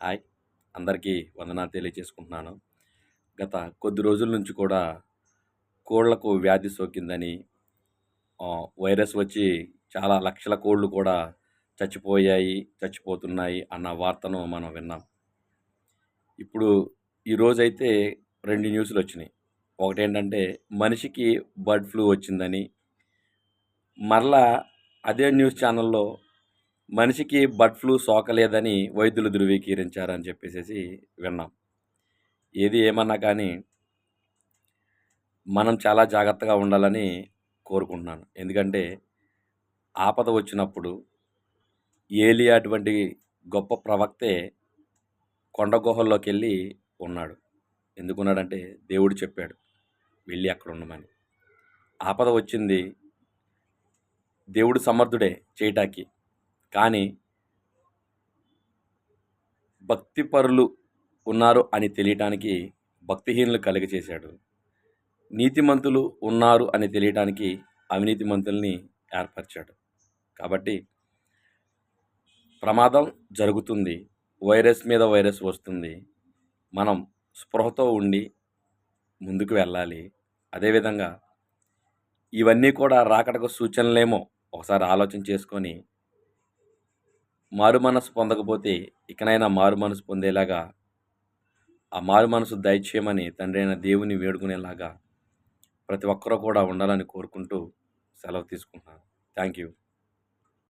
Hi! అందరికీ వందనాలు తెలియజేసుకుంటున్నాను. గత కొద్ది రోజుల నుంచి కూడా కోళ్లకు వ్యాధి సోకిందని, వైరస్ వచ్చి చాలా లక్షల కోళ్ళు కూడా చచ్చిపోయాయి, చచ్చిపోతున్నాయి అన్న వార్తను మనం విన్నాం. ఇప్పుడు ఈరోజైతే 2 న్యూస్‌లొచ్చినాయి. ఒకటేంటంటే మనిషికి బర్డ్ ఫ్లూ వచ్చిందని, మరలా అదే న్యూస్ ఛానెల్‌లో మనిషికి బర్డ్ ఫ్లూ సోకలేదని వైద్యులు ధృవీకరించారని చెప్పేసేసి విన్నాం. ఏది ఏమన్నా కానీ మనం చాలా జాగ్రత్తగా ఉండాలని కోరుకుంటున్నాను. ఎందుకంటే ఆపద వచ్చినప్పుడు ఏలియా అటువంటి గొప్ప ప్రవక్తే కొండ గుహల్లోకెళ్ళి ఉన్నాడు. ఎందుకున్నాడంటే దేవుడు చెప్పాడు, "వెళ్లి అక్కడ ఉండమని." ఆపద వచ్చింది. దేవుడు సమర్థుడే చేయటానికి. కానీ భక్తిపరులు ఉన్నారు అని తెలియటానికి భక్తిహీనులు కలుగచేశాడు. నీతిమంతులు ఉన్నారు అని తెలియటానికి అవినీతిమంతుల్ని ఏర్పరిచాడు. కాబట్టి ప్రమాదం జరుగుతుంది. వైరస్ మీద వైరస్ వస్తుంది. మనం స్పృహతో ఉండి ముందుకు వెళ్ళాలి. అదేవిధంగా ఇవన్నీ కూడా రాకడకు సూచనలేమో ఒకసారి ఆలోచన చేసుకొని, మారుమనస్సు పొందకపోతే ఇకనైనా మారుమనస్సు పొందేలాగా, ఆ మారుమనస్సు దయచేయమని తండ్రైన దేవుని వేడుకునేలాగా ప్రతి ఒక్కరూ కూడా ఉండాలని కోరుకుంటూ సెలవు తీసుకుంటున్నాను. Thank you.